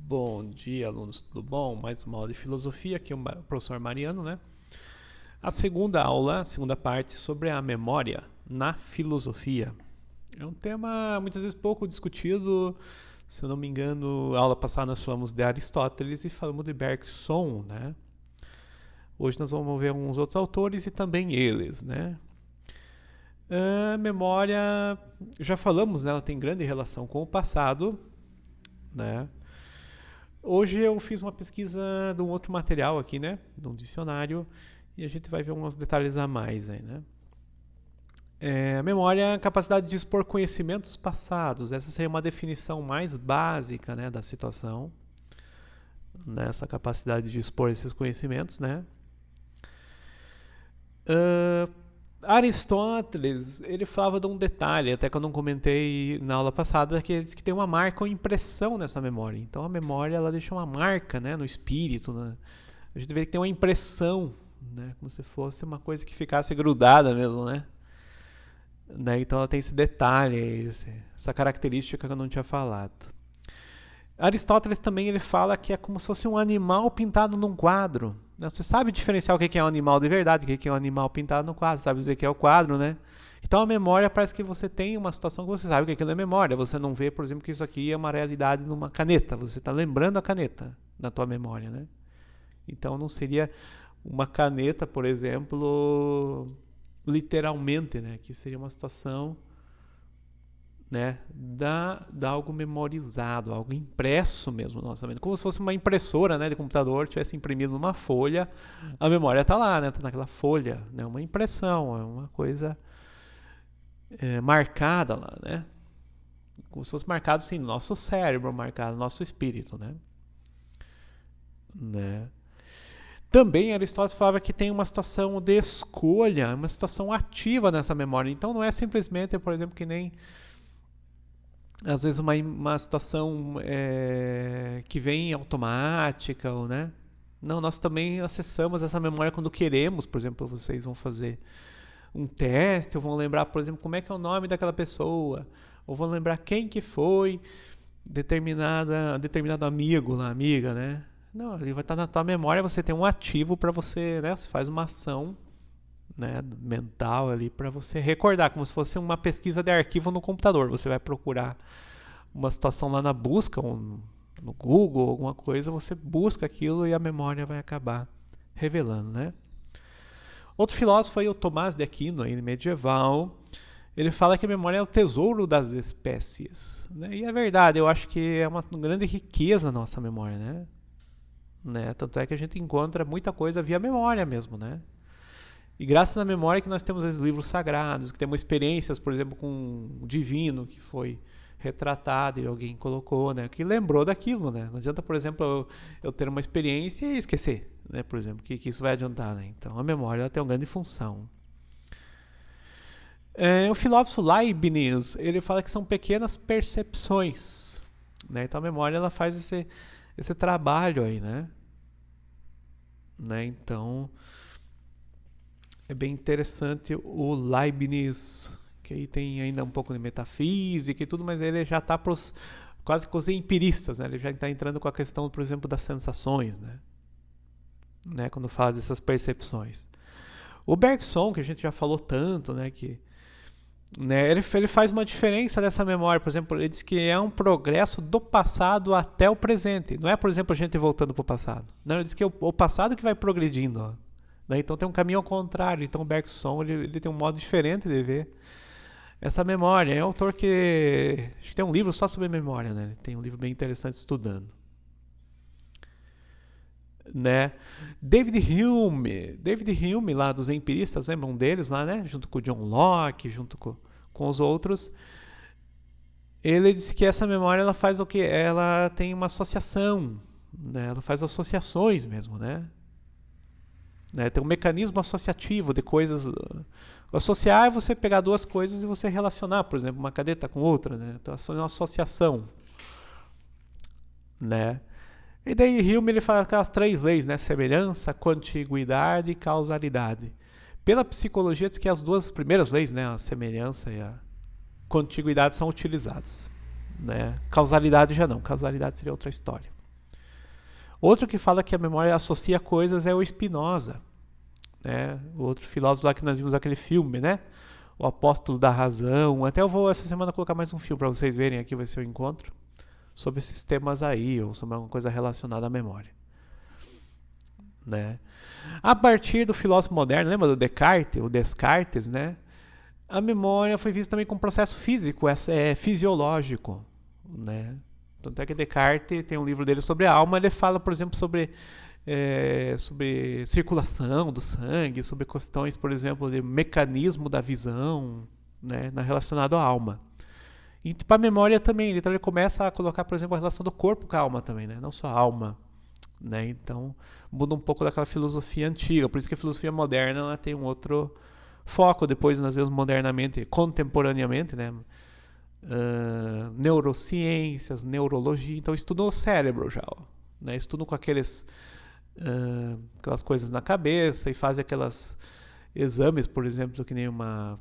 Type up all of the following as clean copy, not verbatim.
Bom dia, alunos, tudo bom? Mais uma aula de filosofia, aqui é o professor Mariano, né? A segunda aula, a segunda parte, sobre a memória na filosofia. É um tema muitas vezes pouco discutido. Se eu não me engano, a aula passada nós falamos de Aristóteles e falamos de Bergson, né? Hoje nós vamos ver alguns outros autores e também eles, né? A memória, já falamos, né? Ela tem grande relação com o passado, né? Hoje eu fiz uma pesquisa de um outro material aqui, né? De um dicionário, e a gente vai ver alguns detalhes a mais aí, né? A memória é a capacidade de expor conhecimentos passados. Essa seria uma definição mais básica, né, da situação. Nessa capacidade de expor esses conhecimentos, né? Uh, Aristóteles, ele falava de um detalhe, até que eu não comentei na aula passada, que ele diz que tem uma marca ou impressão nessa memória. Então a memória ela deixa uma marca, né, no espírito, né? A gente vê que tem uma impressão, né, como se fosse uma coisa que ficasse grudada mesmo, né? Então ela tem esse detalhe, essa característica que eu não tinha falado. Aristóteles também ele fala que é como se fosse um animal pintado num quadro. Você sabe diferenciar o que é um animal de verdade, o que é um animal pintado no quadro, sabe dizer que é o quadro, né? Então a memória parece que você tem uma situação que você sabe que aquilo é memória. Você não vê, por exemplo, que isso aqui é uma realidade numa caneta. Você está lembrando a caneta na tua memória, né? Então não seria uma caneta, por exemplo, literalmente, né? Que seria uma situação, né, dá algo memorizado, algo impresso mesmo no nossa mente. Como se fosse uma impressora, né, de computador, tivesse imprimido numa folha, a memória está lá, né, tá naquela folha, né, uma impressão, é uma coisa marcada lá, né, como se fosse marcado assim no nosso cérebro, marcado no nosso espírito, né. Também Aristóteles falava que tem uma situação de escolha, uma situação ativa nessa memória. Então não é simplesmente, por exemplo, que nem às vezes uma situação que vem automática, ou, né? Não, nós também acessamos essa memória quando queremos. Por exemplo, vocês vão fazer um teste, ou vão lembrar, por exemplo, como é que é o nome daquela pessoa, ou vão lembrar quem que foi determinado amigo lá, amiga, né? Não, ele vai estar na tua memória, você tem um ativo para você, né? Você faz uma ação, né, mental ali para você recordar, como se fosse uma pesquisa de arquivo no computador. Você vai procurar uma situação lá na busca, no Google, alguma coisa, você busca aquilo e a memória vai acabar revelando, né? Outro filósofo aí, o Tomás de Aquino, aí, medieval, ele fala que a memória é o tesouro das espécies, né? E é verdade, eu acho que é uma grande riqueza a nossa memória, né? Tanto é que a gente encontra muita coisa via memória mesmo, né? E graças à memória que nós temos os livros sagrados, que temos experiências, por exemplo, com o divino que foi retratado e alguém colocou, né, que lembrou daquilo, né? Não adianta, por exemplo, eu ter uma experiência e esquecer, né, por exemplo, que isso vai adiantar, né? Então a memória ela tem uma grande função. O filósofo Leibniz, ele fala que são pequenas percepções, né? Então a memória ela faz esse trabalho aí, né? Então é bem interessante o Leibniz, que aí tem ainda um pouco de metafísica e tudo, mas ele já está quase com os empiristas, né? Ele já está entrando com a questão, por exemplo, das sensações, né? Quando fala dessas percepções. O Bergson, que a gente já falou tanto, né? Que, né, ele faz uma diferença dessa memória, por exemplo, ele diz que é um progresso do passado até o presente. Não é, por exemplo, a gente voltando para o passado. Não, ele diz que é o passado que vai progredindo, ó. Né? Então tem um caminho ao contrário. Então o Bergson ele tem um modo diferente de ver essa memória. É um autor que acho que tem um livro só sobre memória, né? Ele tem um livro bem interessante estudando, né? David Hume lá dos empiristas, lembram deles lá, né? Junto com o John Locke, junto com os outros. Ele disse que essa memória ela faz o que? Ela tem uma associação, né? Ela faz associações mesmo, né? Tem um mecanismo associativo de coisas. Associar é você pegar duas coisas e você relacionar, por exemplo, uma caneta com outra, né? Então é uma associação, né? E daí Hume ele fala aquelas três leis, né? Semelhança, contiguidade e causalidade. Pela psicologia diz que as duas primeiras leis, né? A semelhança e a contiguidade são utilizadas, né? Causalidade já não. Causalidade seria outra história. Outro que fala que a memória associa coisas é o Spinoza, né? O outro filósofo lá que nós vimos aquele filme, né? O Apóstolo da Razão. Até eu vou essa semana colocar mais um filme para vocês verem aqui, vai ser o encontro sobre esses temas aí, ou sobre alguma coisa relacionada à memória, né? A partir do filósofo moderno, lembra do Descartes, o Descartes, né? A memória foi vista também como um processo físico, é fisiológico, né? Tanto é que Descartes tem um livro dele sobre a alma, ele fala, por exemplo, sobre circulação do sangue, sobre questões, por exemplo, de mecanismo da visão, né, relacionado à alma. E para a memória também, então ele começa a colocar, por exemplo, a relação do corpo com a alma também, né, não só a alma, né? Então muda um pouco daquela filosofia antiga, por isso que a filosofia moderna ela tem um outro foco, depois nós vemos modernamente, contemporaneamente, né? Neurociências, neurologia, então estudam o cérebro já, né? Estudam com aquelas coisas na cabeça e fazem aquelas exames, por exemplo, que nem uma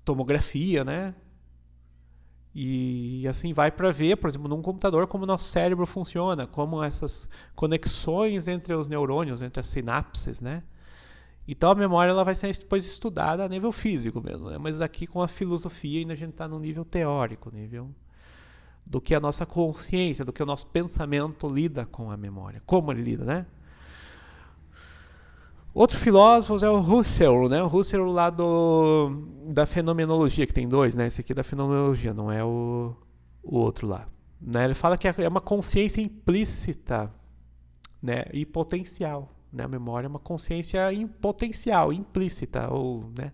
tomografia, né? E assim vai para ver, por exemplo, num computador como o nosso cérebro funciona, como essas conexões entre os neurônios, entre as sinapses, né? Então a memória ela vai ser depois estudada a nível físico mesmo, né? Mas aqui com a filosofia ainda a gente está no nível teórico, nível do que a nossa consciência, do que o nosso pensamento lida com a memória, como ele lida, né? Outro filósofo é o Husserl, né? O Husserl lá da fenomenologia, que tem dois, né? Esse aqui é da fenomenologia, não é o outro lá. Né? Ele fala que é uma consciência implícita, né? E potencial. Né? A memória é uma consciência potencial, implícita, ou, né?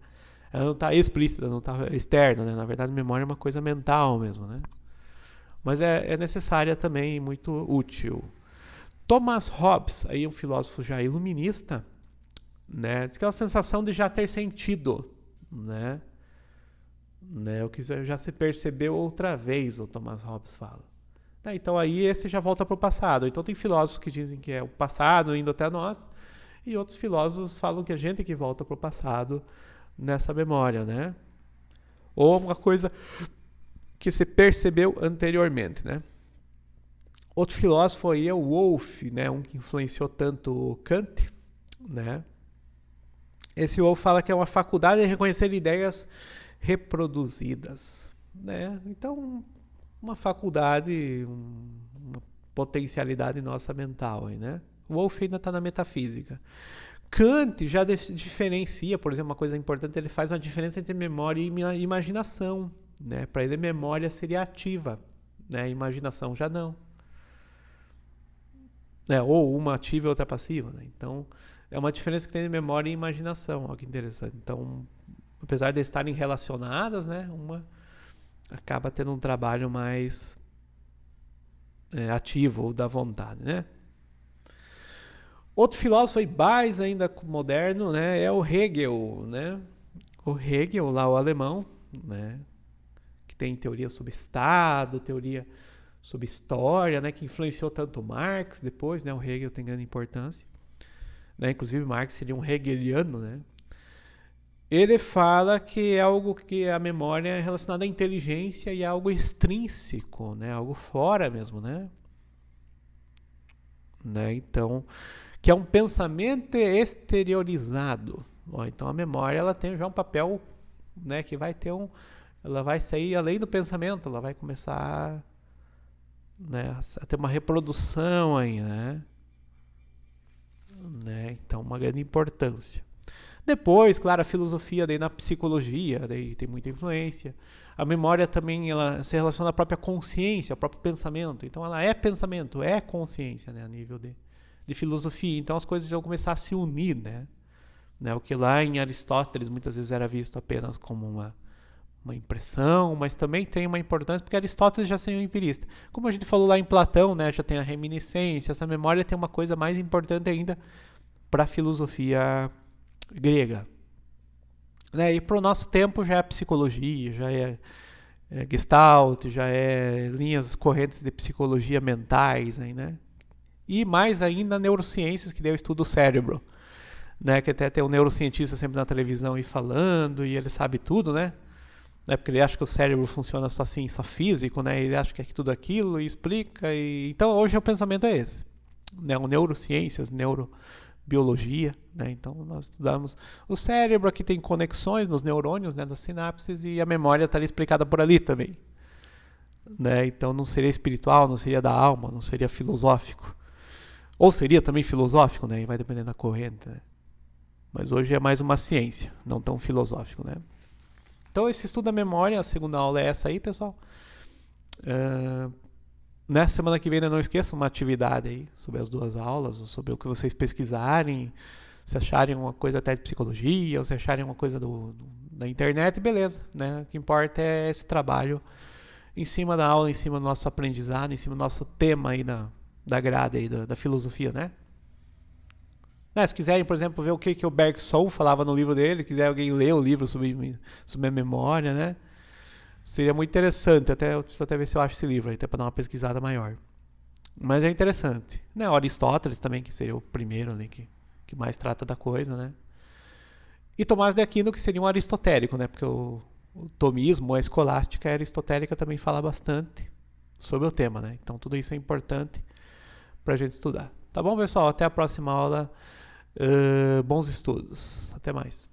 Ela não está explícita, não está externa, né? Na verdade, a memória é uma coisa mental mesmo, né? Mas é necessária também e muito útil. Thomas Hobbes, aí um filósofo já iluminista, né? Diz que é uma sensação de já ter sentido, né? O que já se percebeu outra vez, o Thomas Hobbes fala. Então aí esse já volta para o passado. Então tem filósofos que dizem que é o passado indo até nós, e outros filósofos falam que a gente que volta para o passado nessa memória, né? Ou uma coisa que se percebeu anteriormente, né? Outro filósofo aí é o Wolff, né? Um que influenciou tanto Kant, né? Esse Wolff fala que é uma faculdade de reconhecer ideias reproduzidas, né? Então, uma faculdade, uma potencialidade nossa mental, aí, né? O Wolff ainda está na metafísica. Kant já diferencia, por exemplo, uma coisa importante, ele faz uma diferença entre memória e imaginação, né? Para ele, memória seria ativa, né? Imaginação já não. Ou uma ativa e outra passiva, né? Então, é uma diferença que tem entre memória e imaginação, olha que interessante. Então, apesar de estarem relacionadas, né? Uma acaba tendo um trabalho mais ativo ou da vontade, né? Outro filósofo aí, mais ainda moderno, né, é o Hegel, né? O Hegel, lá o alemão, né, que tem teoria sobre Estado, teoria sobre história, né, que influenciou tanto Marx depois, né? O Hegel tem grande importância, né? Inclusive Marx seria um hegeliano, né? Ele fala que é algo que a memória é relacionada à inteligência e é algo extrínseco, né? Algo fora mesmo, né? Então, que é um pensamento exteriorizado. Então a memória ela tem já um papel, né, que vai ter ela vai sair além do pensamento, ela vai começar, né, a ter uma reprodução aí, né? Então uma grande importância. Depois, claro, a filosofia daí na psicologia, daí tem muita influência. A memória também ela se relaciona à própria consciência, ao próprio pensamento. Então ela é pensamento, é consciência, né, a nível de filosofia. Então as coisas vão começar a se unir, né? O que lá em Aristóteles muitas vezes era visto apenas como uma impressão, mas também tem uma importância porque Aristóteles já seria um empirista. Como a gente falou lá em Platão, né, já tem a reminiscência, essa memória tem uma coisa mais importante ainda para a filosofia grega. E para o nosso tempo já é psicologia, já é Gestalt, já é linhas correntes de psicologia mentais, aí, né? E mais ainda neurociências, que deu estudo do cérebro, né? Que até tem um neurocientista sempre na televisão e falando, e ele sabe tudo, né? Porque ele acha que o cérebro funciona só assim, só físico, né? Ele acha que é tudo aquilo e explica. Então hoje o pensamento é esse. neurociências, neurobiologia, né? Então nós estudamos o cérebro, aqui tem conexões nos neurônios, né, das sinapses, e a memória está explicada por ali também, né? Então não seria espiritual, não seria da alma, não seria filosófico. Ou seria também filosófico, né? E vai depender da corrente, né? Mas hoje é mais uma ciência, não tão filosófico, né? Então esse estudo da memória, a segunda aula é essa aí, pessoal. Nessa semana que vem, não esqueça uma atividade aí sobre as duas aulas, ou sobre o que vocês pesquisarem, se acharem uma coisa até de psicologia, ou se acharem uma coisa da internet, beleza, né? O que importa é esse trabalho em cima da aula, em cima do nosso aprendizado, em cima do nosso tema aí da grade aí, da filosofia, né? Se quiserem, por exemplo, ver o que o Bergson falava no livro dele, quiser alguém ler o livro sobre a memória, né? Seria muito interessante, eu preciso até ver se eu acho esse livro aí, até para dar uma pesquisada maior. Mas é interessante. Né? Aristóteles também, que seria o primeiro ali que mais trata da coisa, né? E Tomás de Aquino, que seria um aristotélico, né? Porque o tomismo, a escolástica aristotélica também fala bastante sobre o tema, né? Então tudo isso é importante para a gente estudar. Tá bom, pessoal? Até a próxima aula. Bons estudos. Até mais.